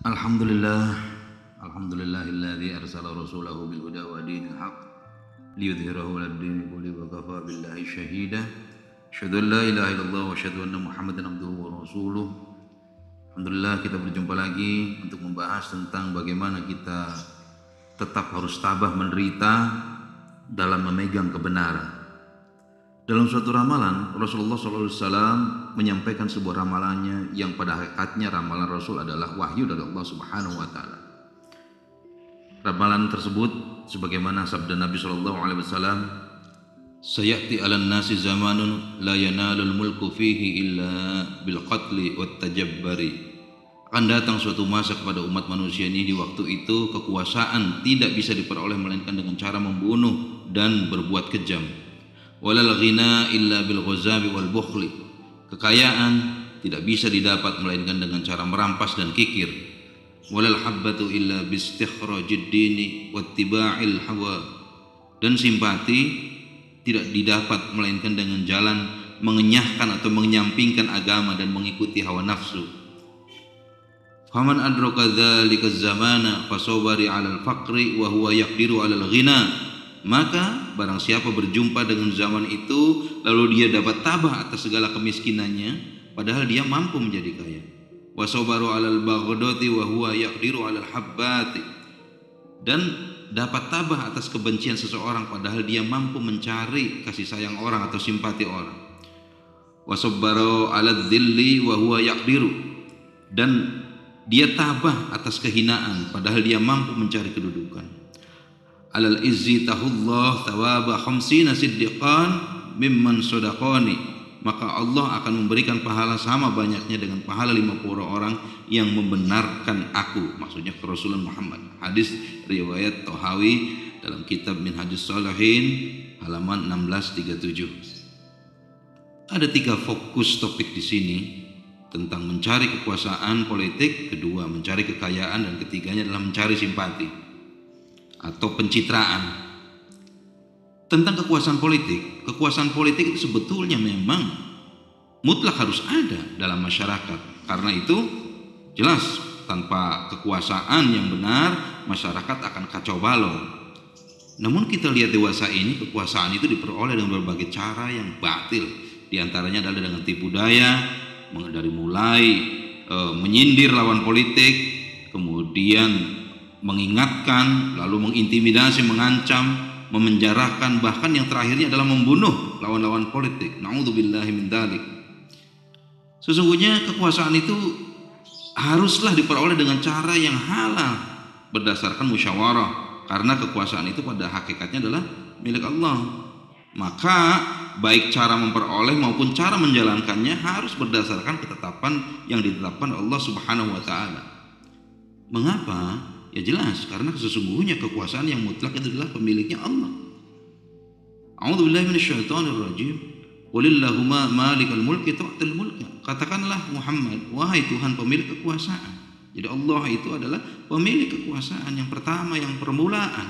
Alhamdulillah, alhamdulillahilladzi arsala rasulahu bil huda wa dinil haq liyudhhirahu 'alad dini kulli wa kafa billahi shahida. Asyhadu an la ilaha illallah wa asyhadu anna Muhammadan abduhu wa rasuluh. Alhamdulillah, kita berjumpa lagi untuk membahas tentang bagaimana kita tetap harus tabah menderita dalam memegang kebenaran. Dalam suatu ramalan, Rasulullah SAW menyampaikan sebuah ramalannya yang pada hakikatnya ramalan Rasul adalah wahyu dari Allah Subhanahu wa Ta'ala. Ramalan tersebut sebagaimana sabda Nabi SAW, "Sayati 'alan nasi zamanun la yanalul mulku fihi illa bil qatli wat tajabbari." Akan datang suatu masa kepada umat manusia ini, di waktu itu kekuasaan tidak bisa diperoleh melainkan dengan cara membunuh dan berbuat kejam. Walal ghina illa bil ghazabi wal bukhli. Kekayaan tidak bisa didapat melainkan dengan cara merampas dan kikir. Walal habbatu illa bi istikhrajid dini wattiba'il hawa. Dan simpati tidak didapat melainkan dengan jalan mengenyahkan atau menyampingkan agama dan mengikuti hawa nafsu. Faman adraka dzalika zamana fasawbari 'alal faqri wa huwa yaqdiru 'alal ghina. Maka barang siapa berjumpa dengan zaman itu lalu dia dapat tabah atas segala kemiskinannya padahal dia mampu menjadi kaya. Wa sabaru 'alal baghdati wa huwa yaqdiru 'alal habbati. Dan dapat tabah atas kebencian seseorang padahal dia mampu mencari kasih sayang orang atau simpati orang. Wa sabaru 'alal dhilli wa huwa yaqdiru. Dan dia tabah atas kehinaan padahal dia mampu mencari kedudukan. Alal izzi tahullah thawaba khamsina siddiqan mimman sadaqani. Maka Allah akan memberikan pahala sama banyaknya dengan pahala 50 orang yang membenarkan aku, maksudnya Rasulullah Muhammad. Hadis riwayat Tahawi dalam kitab Minhajus Shalihin halaman 1637. Ada 3 fokus topik di sini tentang mencari kekuasaan politik, kedua mencari kekayaan, dan ketiganya adalah mencari simpati atau pencitraan. Tentang kekuasaan politik itu sebetulnya memang mutlak harus ada dalam masyarakat. Karena itu jelas tanpa kekuasaan yang benar masyarakat akan kacau balau. Namun kita lihat dewasa ini kekuasaan itu diperoleh dengan berbagai cara yang batil. Di antaranya adalah dengan tipu daya, dari mulai menyindir lawan politik, kemudian mengingatkan, lalu mengintimidasi, mengancam, memenjarakan, bahkan yang terakhirnya adalah membunuh lawan-lawan politik. Na'udzubillahi min dzalik. Sesungguhnya kekuasaan itu haruslah diperoleh dengan cara yang halal berdasarkan musyawarah, karena kekuasaan itu pada hakikatnya adalah milik Allah. Maka baik cara memperoleh maupun cara menjalankannya harus berdasarkan ketetapan yang ditetapkan Allah Subhanahu wa Ta'ala. Mengapa? Ya jelas, karena sesungguhnya kekuasaan yang mutlak itu adalah pemiliknya Allah. A'udzubillahi minasyaitonir rajim. Qulillahumma malikal mulki tu'til mulka. Katakanlah Muhammad, wahai Tuhan pemilik kekuasaan. Jadi Allah itu adalah pemilik kekuasaan yang pertama, yang permulaan.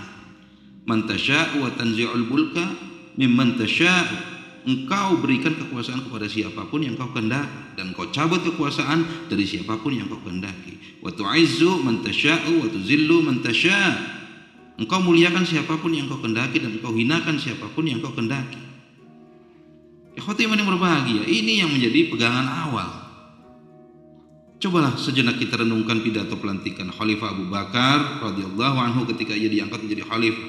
Man tasya'u wa tanzi'ul mulka mimman tasya'u. Engkau berikan kekuasaan kepada siapapun yang kau kehendaki, dan kau cabut kekuasaan dari siapapun yang kau kehendaki. Wa tu'izzu man tasya'u wa tuzillu man tasya'. Engkau muliakan siapapun yang kau kehendaki dan engkau hinakan siapapun yang kau kehendaki. Ikhwati iman yang berbahagia, ini yang menjadi pegangan awal. Cobalah sejenak kita renungkan pidato pelantikan Khalifah Abu Bakar radhiyallahu anhu ketika ia diangkat menjadi khalifah.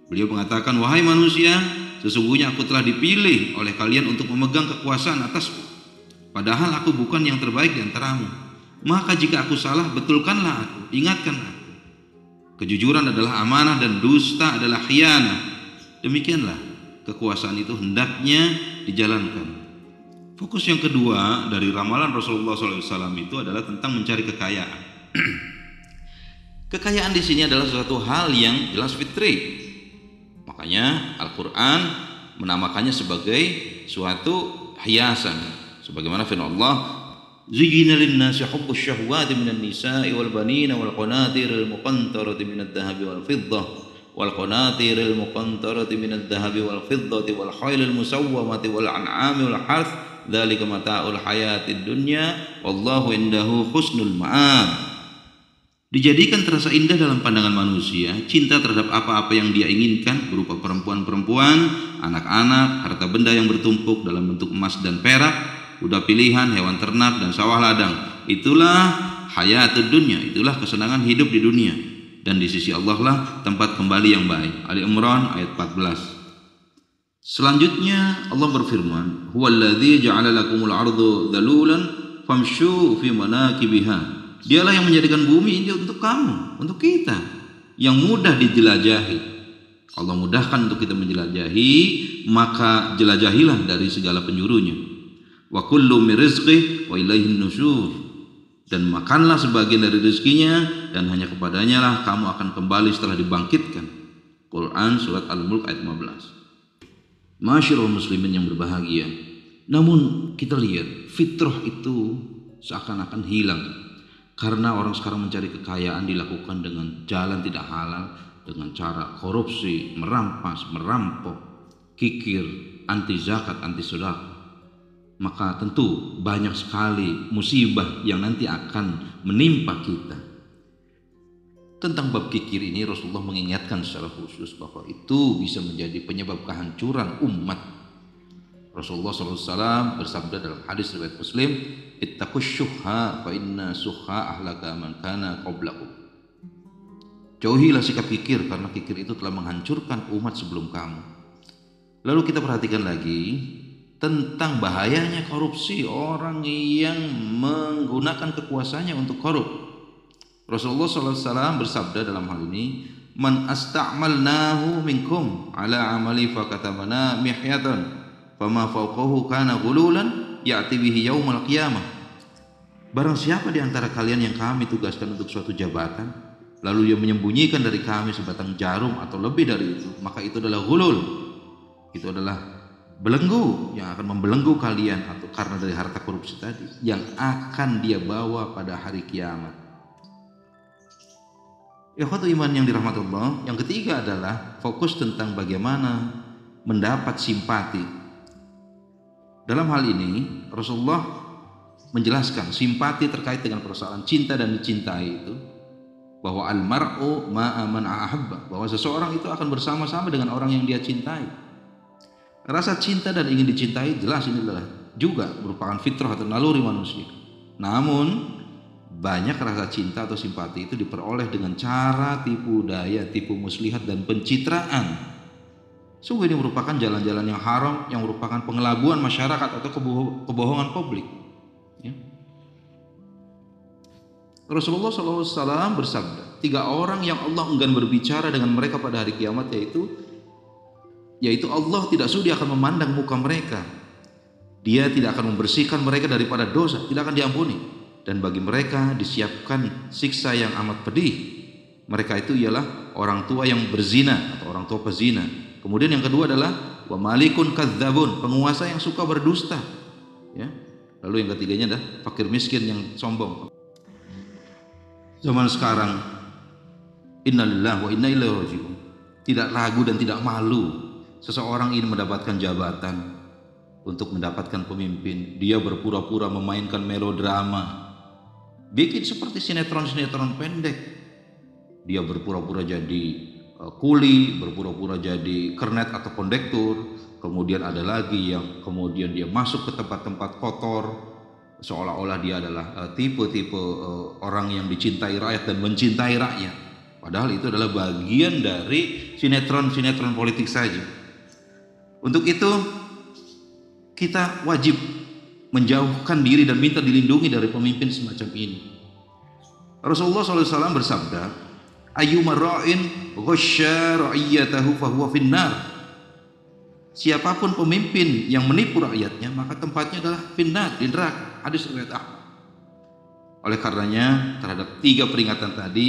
Beliau mengatakan, wahai manusia, sesungguhnya aku telah dipilih oleh kalian untuk memegang kekuasaan atasmu. Padahal aku bukan yang terbaik di antaramu. Maka jika aku salah, betulkanlah aku, ingatkan aku. Kejujuran adalah amanah dan dusta adalah khianah. Demikianlah kekuasaan itu hendaknya dijalankan. Fokus yang kedua dari ramalan Rasulullah SAW itu adalah tentang mencari kekayaan. Kekayaan di sini adalah suatu hal yang jelas fitri. Makanya Al-Quran menamakannya sebagai suatu hiasan. Sebagaimana firman Allah, Zuyyina lin-nasi hubbus syahwati minan nisa'i wal banina wal qanatiril muqantarati minad dhahabi wal fiddah wal qanatiril muqantarati minad dhahabi wal fiddati wal khailil musawwamati wal an'ami wal harth dzalika mata'ul hayatid dunya wallahu indahu husnul ma'ab. Dijadikan terasa indah dalam pandangan manusia, cinta terhadap apa-apa yang dia inginkan berupa perempuan-perempuan, anak-anak, harta benda yang bertumpuk dalam bentuk emas dan perak, kuda pilihan, hewan ternak, dan sawah ladang. Itulah hayatud dunya, itulah kesenangan hidup di dunia. Dan di sisi Allah lah tempat kembali yang baik. Ali Imran ayat 14. Selanjutnya Allah berfirman, "Huwallazi ja'ala lakumul ardu dhalulan famshu fi manakibiha." Dialah yang menjadikan bumi ini untuk kamu, untuk kita, yang mudah dijelajahi. Allah mudahkan untuk kita menjelajahi, maka jelajahilah dari segala penjurunya. Wa kullu min rizqih wa ilaihin nusyur. Dan makanlah sebagian dari rezekinya, dan hanya kepadanya lah kamu akan kembali setelah dibangkitkan. Quran surat Al-Mulk ayat 15. Masyarul muslimin yang berbahagia. Namun kita lihat fitrah itu seakan-akan hilang. Karena orang sekarang mencari kekayaan dilakukan dengan jalan tidak halal, dengan cara korupsi, merampas, merampok, kikir, anti zakat, anti sedekah. Maka tentu banyak sekali musibah yang nanti akan menimpa kita. Tentang bab kikir ini Rasulullah mengingatkan secara khusus bahwa itu bisa menjadi penyebab kehancuran umat. Rasulullah SAW bersabda dalam hadis riwayat Muslim, "Ittaqus syuhha fa inna syuhha ahlaka man kana qablakum." Jauhilah sikap kikir, karena kikir itu telah menghancurkan umat sebelum kamu. Lalu kita perhatikan lagi tentang bahayanya korupsi, orang yang menggunakan kekuasaannya untuk korup. Rasulullah SAW bersabda dalam hal ini, "Man asta'malnahu minkum ala amali fakatamana mihyatan fama fawqahu kana ghululan ya'ti bihi yaumal qiyamah." Barang siapa di antara kalian yang kami tugaskan untuk suatu jabatan, lalu ia menyembunyikan dari kami sebatang jarum atau lebih dari itu, maka itu adalah ghulul. Itu adalah belenggu yang akan membelenggu kalian, atau karena dari harta korupsi tadi yang akan dia bawa pada hari kiamat. Ikhwatu iman yang dirahmati Allah, yang ketiga adalah fokus tentang bagaimana mendapat simpati. Dalam hal ini Rasulullah menjelaskan simpati terkait dengan persoalan cinta dan dicintai itu, bahwa al-mar'u ma'a man ahabba, bahwa seseorang itu akan bersama-sama dengan orang yang dia cintai. Rasa cinta dan ingin dicintai jelas ini adalah juga merupakan fitrah atau naluri manusia. Namun banyak rasa cinta atau simpati itu diperoleh dengan cara tipu daya, tipu muslihat, dan pencitraan. Sungguh ini merupakan jalan-jalan yang haram, yang merupakan pengelabuan masyarakat atau kebohongan publik. Ya. Rasulullah SAW bersabda, 3 orang yang Allah enggan berbicara dengan mereka pada hari kiamat, yaitu Allah tidak sudi akan memandang muka mereka. Dia tidak akan membersihkan mereka daripada dosa, tidak akan diampuni. Dan bagi mereka disiapkan siksa yang amat pedih. Mereka itu ialah orang tua yang berzina atau orang tua pezina. Kemudian yang kedua adalah wa malikun kadzabun, penguasa yang suka berdusta. Ya. Lalu yang ketiganya adalah fakir miskin yang sombong. Zaman sekarang, innalillahi wa inna ilaihi raji'un. Tidak ragu dan tidak malu seseorang ingin mendapatkan jabatan, untuk mendapatkan pemimpin, dia berpura-pura memainkan melodrama, bikin seperti sinetron-sinetron pendek. Dia berpura-pura jadi kuli, berpura-pura jadi kernet atau kondektur. Kemudian ada lagi yang kemudian dia masuk ke tempat-tempat kotor, seolah-olah dia adalah tipe-tipe orang yang dicintai rakyat dan mencintai rakyat. Padahal itu adalah bagian dari sinetron-sinetron politik saja. Untuk itu kita wajib menjauhkan diri dan minta dilindungi dari pemimpin semacam ini. Rasulullah SAW bersabda, "Ayyuma ra'in ghasya ra'iyatahu fahuwa finnar." Siapapun pemimpin yang menipu rakyatnya, maka tempatnya adalah finnar, di neraka. Hadis riwayat Ahmad. Oleh karenanya terhadap 3 peringatan tadi,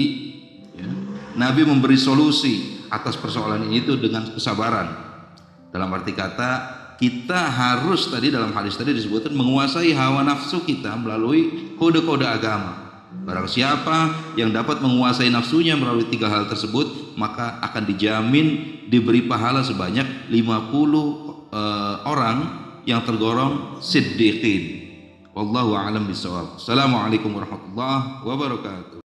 ya, Nabi memberi solusi atas persoalan ini itu dengan kesabaran. Dalam arti kata, kita harus tadi dalam hadis tadi disebutkan menguasai hawa nafsu kita melalui kode-kode agama. Barang siapa yang dapat menguasai nafsunya melalui 3 hal tersebut, maka akan dijamin diberi pahala sebanyak 50 orang yang tergolong siddiqin. Wallahu a'lam bishawab. Assalamualaikum warahmatullahi wabarakatuh.